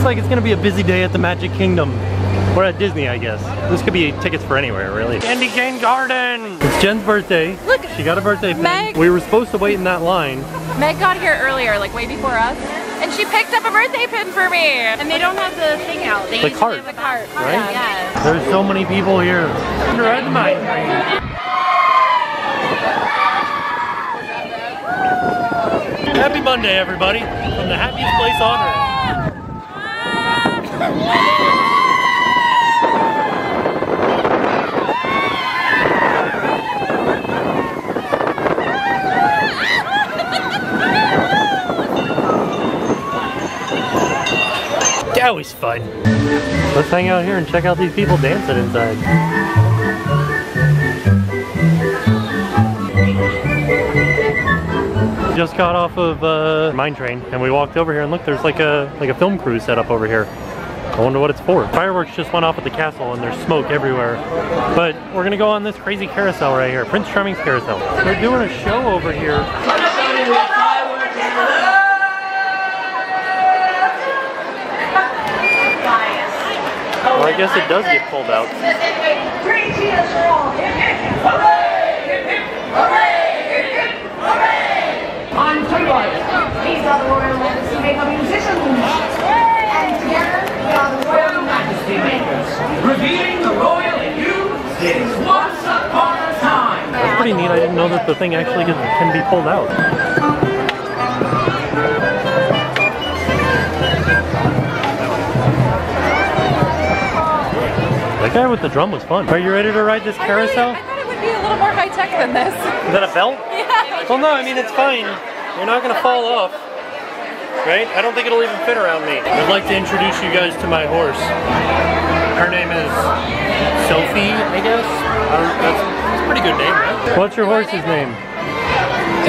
like it's gonna be a busy day at the Magic Kingdom. Or at Disney, I guess. This could be tickets for anywhere, really. Candy Cane Garden! It's Jen's birthday. Look, she got a birthday pin. Meg. We were supposed to wait in that line. Meg got here earlier, like way before us, and she picked up a birthday pin for me. And they don't have the thing out. They The usually cart. have the cart. Right? Yeah. There's so many people here. Time to ride the mine train. Happy Monday, everybody, from the happiest place on earth. That was fun. Let's hang out here and check out these people dancing inside. Just got off of Mine Train and we walked over here and look, there's like a film crew set up over here. I wonder what it's for. Fireworks just went off at the castle and there's smoke everywhere. But we're gonna go on this crazy carousel right here, Prince Charming's carousel. They're doing a show over here. Well, I guess it does get pulled out. On to right. These are the royal legacy maker musicians. And together we are the royal majesty makers. Revealing the royal in you is once upon a time. That's pretty neat. I didn't know that the thing actually can be pulled out. That guy with the drum was fun. Are you ready to ride this carousel? I thought it would be a little more high tech than this. Is that a belt? Yeah. Well, no, I mean, it's fine. You're not gonna fall off, right? I don't think it'll even fit around me. I'd like to introduce you guys to my horse. Her name is Sophie, I guess. That's a pretty good name, right? What's your horse's name?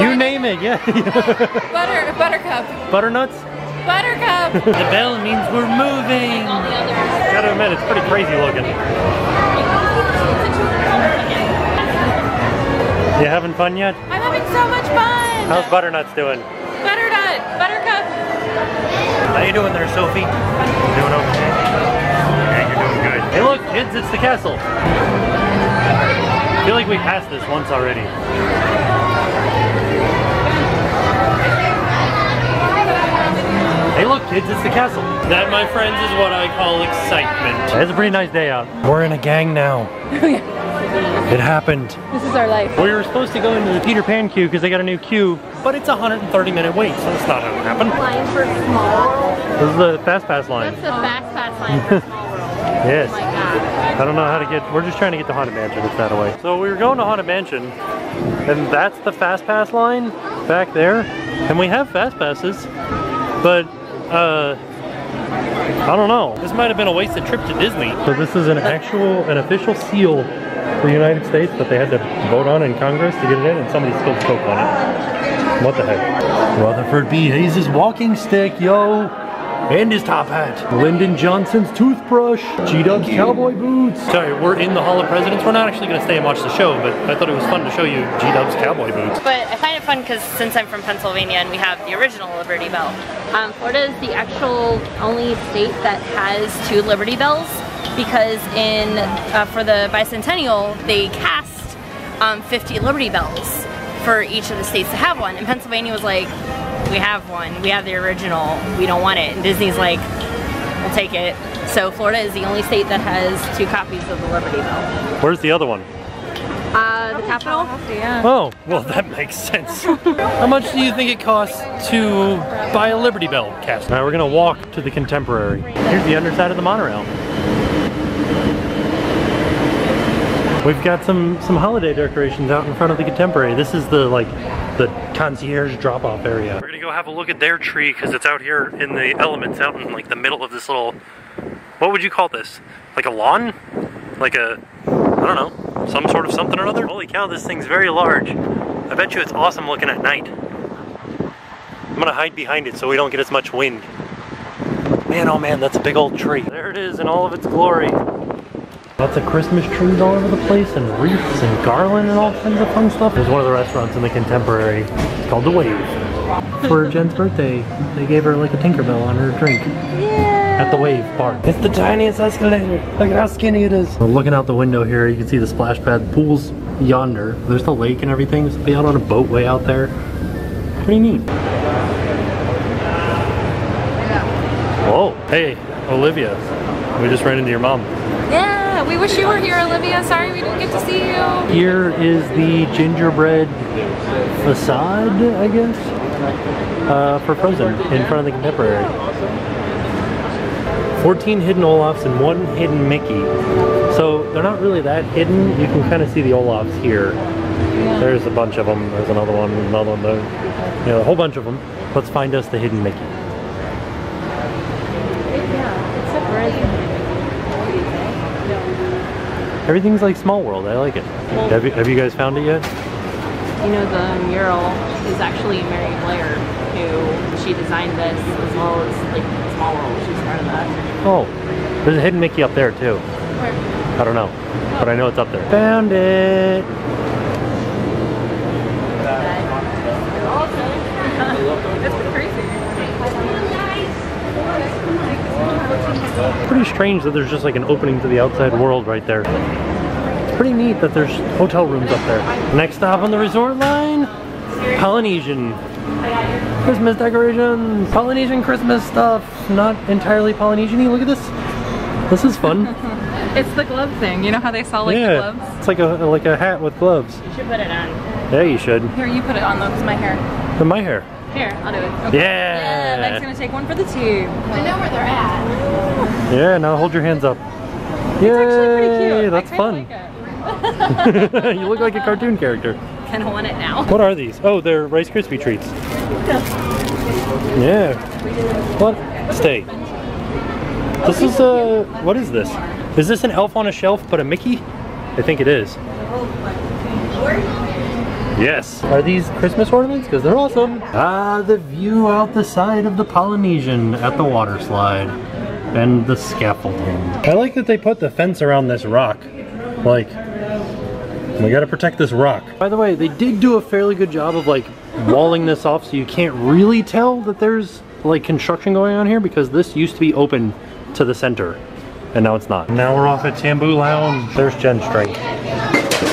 You name it, yeah. Buttercup. Butternuts? Buttercup. The bell means we're moving. Gotta admit, it's pretty crazy looking. You having fun yet? I'm having so much fun. How's Butternuts doing? Buttercup. How you doing there, Sophie? You doing okay? Yeah, you're doing good. Hey look, kids, it's the castle. I feel like we passed this once already. Hey look, kids, it's the castle. That, my friends, is what I call excitement. It's a pretty nice day out. We're in a gang now. It happened. This is our life. We were supposed to go into the Peter Pan queue because they got a new queue, but it's a 130-minute wait, so that's not gonna happen. Line for Small World. This is the Fast Pass line. That's the Fast Pass line for Small World. Yes. Oh my god. I don't know how to get, we're just trying to get to Haunted Mansion, it's that way. So we were going to Haunted Mansion, and that's the Fast Pass line back there. And we have Fast Passes, but I don't know. This might have been a wasted trip to Disney. So this is an official seal for the United States that they had to vote on in Congress to get it in, and somebody spilled Coke on it. What the heck? Rutherford B. Hayes' walking stick, yo! And his top hat. Lyndon Johnson's toothbrush. G-Dub's cowboy boots. Sorry, we're in the Hall of Presidents. We're not actually going to stay and watch the show, but I thought it was fun to show you G-Dub's cowboy boots. But I find it fun because since I'm from Pennsylvania and we have the original Liberty Bell. Florida is the actual only state that has 2 Liberty Bells because for the bicentennial they cast 50 Liberty Bells for each of the states to have one. And Pennsylvania was like, we have one, we have the original, we don't want it. And Disney's like, we'll take it. So Florida is the only state that has 2 copies of the Liberty Bell. Where's the other one? The Capitol? Yeah. Oh, well that makes sense. How much do you think it costs to buy a Liberty Bell cast? All right, we're gonna walk to the Contemporary. Here's the underside of the monorail. We've got some holiday decorations out in front of the Contemporary. This is the concierge drop-off area. We're gonna go have a look at their tree because it's out here in the elements, out in like the middle of this little, what would you call this? Like a lawn? Like a, I don't know, some sort of something or other? Holy cow, this thing's very large. I bet you it's awesome looking at night. I'm gonna hide behind it so we don't get as much wind. Man, oh man, that's a big old tree. There it is in all of its glory. Lots of Christmas trees all over the place, and wreaths and garland and all kinds of fun stuff. There's one of the restaurants in the Contemporary. It's called The Wave. For Jen's birthday, they gave her like a Tinkerbell on her drink. Yeah. at the wave part. It's the tiniest escalator. Look at how skinny it is. We're looking out the window here. You can see the splash pad. The pool's yonder. There's the lake and everything. So be out on a boat way out there. Pretty neat. Whoa. Hey, Olivia. We just ran into your mom. Yeah, we wish you were here, Olivia. Sorry we didn't get to see you. Here is the gingerbread facade, I guess, for Frozen in front of the Contemporary. 14 hidden Olafs and 1 hidden Mickey. So they're not really that hidden. You can kind of see the Olafs here. Yeah. There's a bunch of them. There's another one, there. You know, a whole bunch of them. Let's find us the hidden Mickey. Everything's like Small World. I like it. Have you guys found it yet? You know, the mural is actually Mary Blair, who she designed this, as well as like Small World. She's part of that. Oh, there's a hidden Mickey up there too. Where? I don't know, but I know it's up there. Found it. That's pretty crazy. Pretty strange that there's just like an opening to the outside world right there. It's pretty neat that there's hotel rooms up there. Next stop on the resort line, Polynesian. Christmas decorations, Polynesian Christmas stuff. Not entirely Polynesian-y. Look at this. This is fun. It's the glove thing. You know how they sell like the gloves? It's like a hat with gloves. You should put it on. Yeah, you should. Here, you put it on though, because my hair. And my hair. Here, I'll do it. Okay. Yeah. Meg's gonna take one for the team. I know where they're at. Yeah, now hold your hands up. Yay! It's actually pretty cute. That's fun. Like You look like a cartoon character. Kinda want it now. What are these? Oh, they're Rice Krispie treats. Yeah. What? Stay. This is what is this? Is this an Elf on a Shelf but a Mickey? I think it is. Yes. Are these Christmas ornaments? Because they're awesome. Ah, the view out the side of the Polynesian at the water slide. And the scaffolding. I like that they put the fence around this rock. Like, we gotta protect this rock. By the way, they did do a fairly good job of like walling this off so you can't really tell that there's like construction going on here, because this used to be open to the center and now it's not. Now we're off at Tambu Lounge. There's Jen Strike.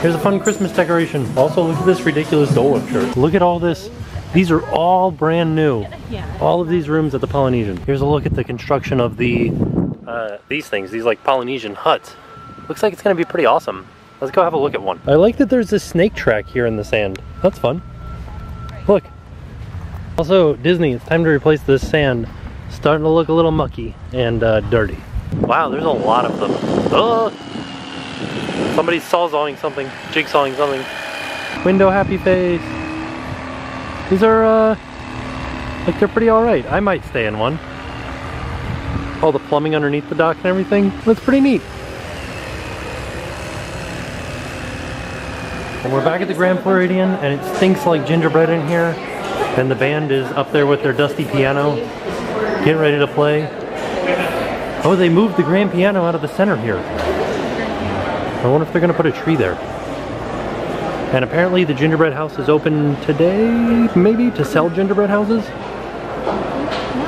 Here's a fun Christmas decoration. Also, look at this ridiculous Dole Whip shirt. Look at all this. These are all brand new. Yeah. All of these rooms at the Polynesian. Here's a look at the construction of the these things, these like Polynesian huts. Looks like it's gonna be pretty awesome. Let's go have a look at one. I like that there's a snake track here in the sand. That's fun. Look. Also, Disney, it's time to replace this sand. Starting to look a little mucky and dirty. Wow, there's a lot of them. Somebody's sawzawing something, jigsawing something. Window happy face. These are, like, they're pretty alright. I might stay in one. All the plumbing underneath the dock and everything. That's pretty neat. And we're back at the Grand Floridian, and it stinks like gingerbread in here. And the band is up there with their dusty piano, getting ready to play. Oh, they moved the grand piano out of the center here. I wonder if they're gonna put a tree there. And apparently the gingerbread house is open today, maybe, to sell gingerbread houses.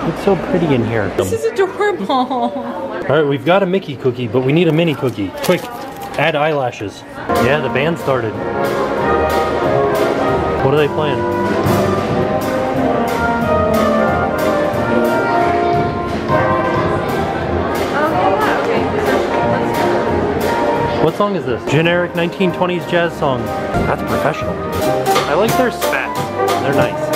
It's so pretty in here. This is adorable. All right, we've got a Mickey cookie, but we need a mini cookie. Quick, add eyelashes. Yeah, the band started. What are they playing? What song is this? Generic 1920s jazz song. That's professional. I like their spats. They're nice.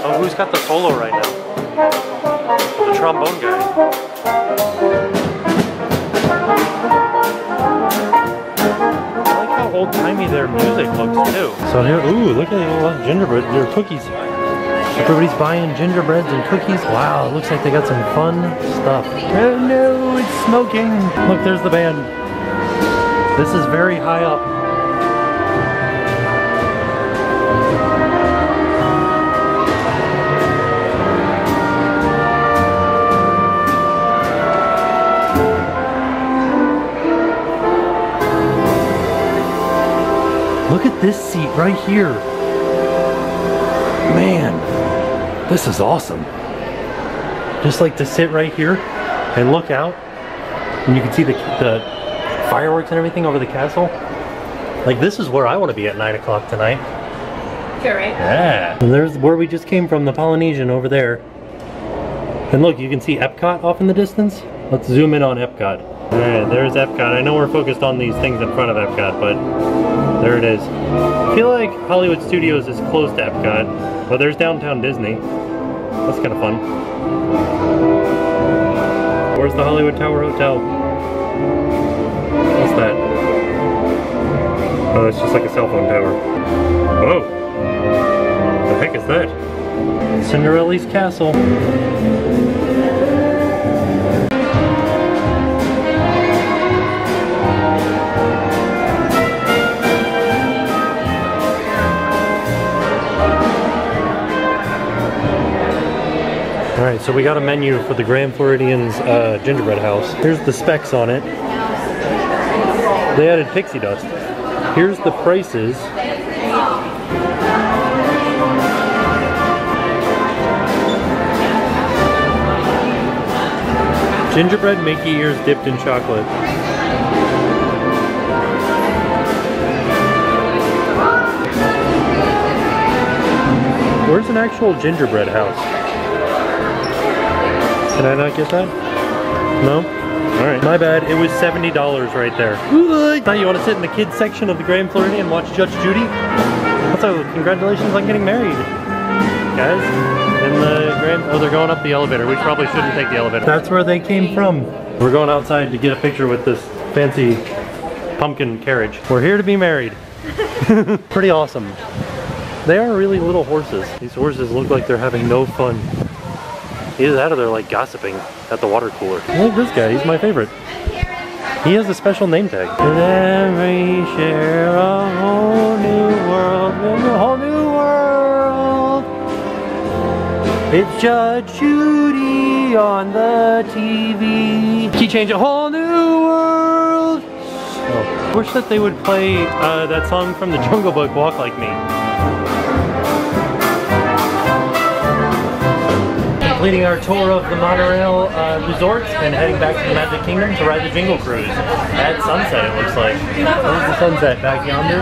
Oh, who's got the solo right now? The trombone guy. Old-timey their music looks too. So here, ooh, look at all those gingerbread, their cookies. Everybody's buying gingerbreads and cookies. Wow, it looks like they got some fun stuff. Oh no, it's smoking. Look, there's the band. This is very high up. Look at this seat right here. Man, this is awesome. Just like to sit right here and look out, and you can see the fireworks and everything over the castle. Like, this is where I want to be at 9 o'clock tonight. Sure, right? Yeah. And there's where we just came from, the Polynesian over there. And look, you can see Epcot off in the distance. Let's zoom in on Epcot. Alright, there's Epcot. I know we're focused on these things in front of Epcot, but there it is. I feel like Hollywood Studios is close to Epcot, but there's Downtown Disney. That's kind of fun. Where's the Hollywood Tower Hotel? What's that? Oh, it's just like a cell phone tower. Whoa! The heck is that? Cinderella's Castle. Alright, so we got a menu for the Grand Floridian's gingerbread house. Here's the specs on it. They added pixie dust. Here's the prices. Gingerbread Mickey ears dipped in chocolate. Where's an actual gingerbread house? Did I not get that? No? Alright, my bad. It was $70 right there. Now you want to sit in the kids section of the Grand Floridian and watch Judge Judy? Also, congratulations on getting married, guys. In the Grand... Oh, they're going up the elevator. We probably shouldn't take the elevator. That's where they came from. We're going outside to get a picture with this fancy pumpkin carriage. We're here to be married. Pretty awesome. They are really little horses. These horses look like they're having no fun. Either that or they're like gossiping at the water cooler. I like this guy, he's my favorite. He has a special name tag. Let me share a whole new world, a whole new world. It's Judge Judy on the TV. Key change, a whole new world. Oh. I wish that they would play that song from the Jungle Book, Walk Like Me. Completing our tour of the monorail resorts and heading back to the Magic Kingdom to ride the Jingle Cruise at sunset, it looks like. There's the sunset back yonder.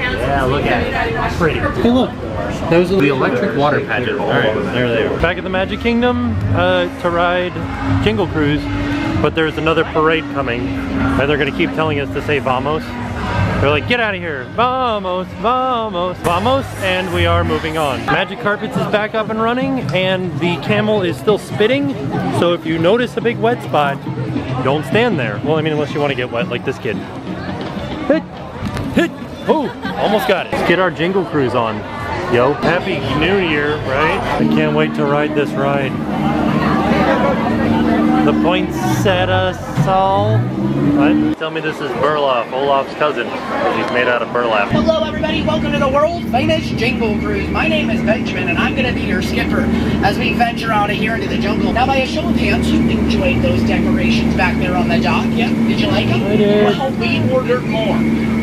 Yeah, look at it. Pretty. Hey, look. Those are the electric water pageant. Alright, there they are. Back at the Magic Kingdom to ride Jingle Cruise, but there's another parade coming, and they're going to keep telling us to say vamos. They're like, get out of here. Vamos, vamos, vamos, and we are moving on. Magic Carpets is back up and running, and the camel is still spitting, so if you notice a big wet spot, don't stand there. Well, I mean, unless you want to get wet like this kid. Hit, hit, oh, almost got it. Let's get our Jingle Cruise on. Yo, Happy New Year, right? I can't wait to ride this ride. The Poinsettia Sol. What? Tell me this is Burlap, Olaf's cousin, because he's made out of burlap. Hello everybody, welcome to the world famous Jingle Cruise. My name is Benjamin and I'm going to be your skipper as we venture out of here into the jungle. Now by a show of hands, you enjoyed those decorations back there on the dock, yeah? Did you like them? I did. Well, we ordered more.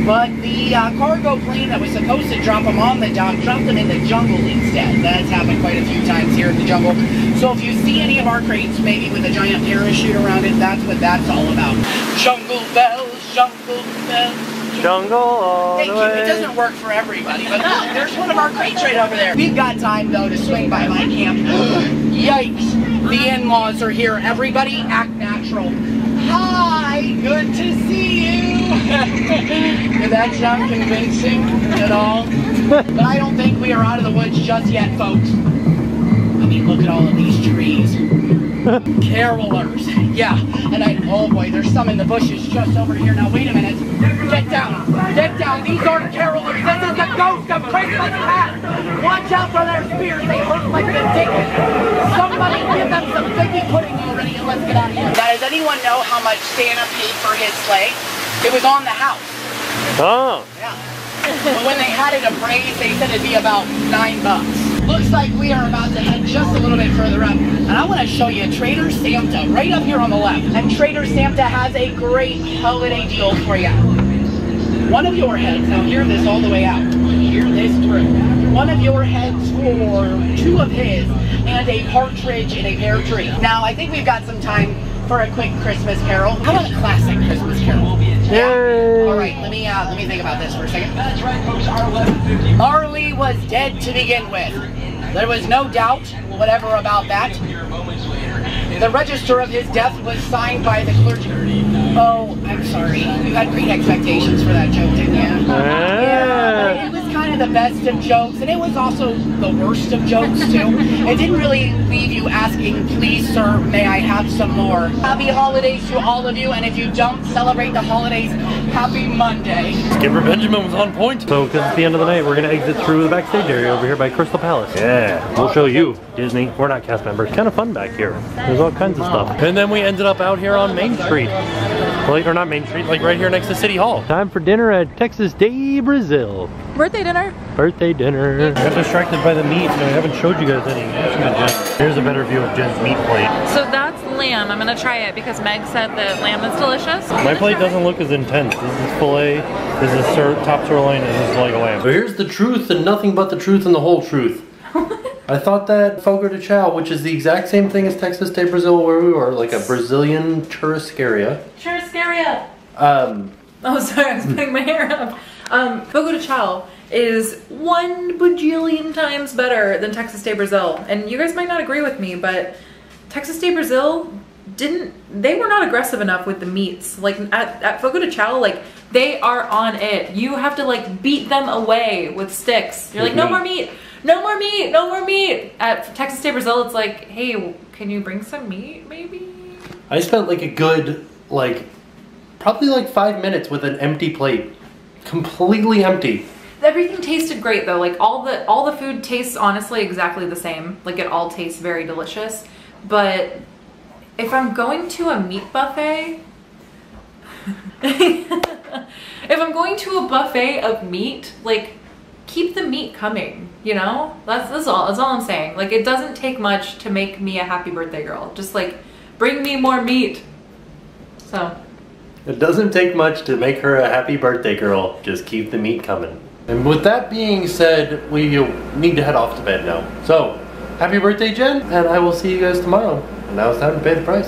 But the cargo plane that was supposed to drop them on the dock dropped them in the jungle instead. That's happened quite a few times here in the jungle. So if you see any of our crates, maybe with a giant parachute around it, that's what that's all about. Jungle bells, jungle bells. Jungle all Thank the you. way. It doesn't work for everybody, but look, there's one of our crates right over there. We've got time though to swing by my camp. Yikes! The in-laws are here. Everybody act natural. Hi, good to see you. Did that sound convincing at all? But I don't think we are out of the woods just yet, folks. I mean, look at all of these trees. Carolers. Yeah, and oh boy, there's some in the bushes just over here. Now, wait a minute. Get down. Get down. These aren't carolers. This is the ghost of Christmas past. Watch out for their spears. They hurt like the dickens. Somebody give them some figgy pudding already and let's get out of here. Now, does anyone know how much Santa paid for his sleigh? It was on the house. Oh. Yeah. But when they had it appraised, they said it'd be about $9. Looks like we are about to head just a little bit further up. And I want to show you Trader Santa right up here on the left. And Trader Santa has a great holiday deal for you. one of your heads, now hear this all the way out, hear this through, one of your heads for two of his, and a partridge in a pear tree. Now, I think we've got some time for a quick Christmas carol. How about a classic Christmas carol? Yeah. All right, let me think about this for a second. That's right, folks. Marley was dead to begin with. There was no doubt whatever about that. The register of his death was signed by the clergy. Oh, I'm sorry. You had great expectations for that joke, didn't you? Yeah, it was kind of the best of jokes, and it was also the worst of jokes, too. It didn't really leave you asking, please, sir, may I have some more? Happy holidays to all of you, and if you don't celebrate the holidays, happy Monday. Skipper Benjamin was on point. So, because it's the end of the night, we're going to exit through the backstage area over here by Crystal Palace. Yeah, we'll show you, Disney. We're not cast members. Kind of fun back here. There's all kinds of stuff. And then we ended up out here on Main Street. Like, or not Main Street, like right here next to City Hall. Time for dinner at Texas de Brazil. Birthday dinner. Birthday dinner. I got distracted by the meat, and I haven't showed you guys any. Here's a better view of Jen's meat plate. So that's lamb. I'm gonna try it because Meg said that lamb is delicious. My plate doesn't look as intense. This is filet, this is top sirloin, and this is leg of lamb. So here's the truth and nothing but the truth and the whole truth. I thought that Fogo de Chao, which is the exact same thing as Texas de Brazil where we were, like a Brazilian churrascaria. Churrascaria! Oh, sorry, I was putting my hair up. Fogo de Chao is 1 bajillion times better than Texas de Brazil. And you guys might not agree with me, but Texas de Brazil they were not aggressive enough with the meats. Like at Fogo de Chao, like they are on it. You have to like beat them away with sticks. You're like, no more meat, no more meat, no more meat. At Texas de Brazil, it's like, hey, can you bring some meat maybe? I spent like a good, probably like 5 minutes with an empty plate. Completely empty. Everything tasted great though. Like all the food tastes honestly exactly the same. Like it all tastes very delicious. But if I'm going to a meat buffet, if I'm going to a buffet of meat, like keep the meat coming, you know? That's all I'm saying. Like it doesn't take much to make me a happy birthday girl. Just like bring me more meat. So it doesn't take much to make her a happy birthday girl. Just keep the meat coming. And with that being said, we need to head off to bed now. So, happy birthday, Jen, and I will see you guys tomorrow. And now it's time to pay the price.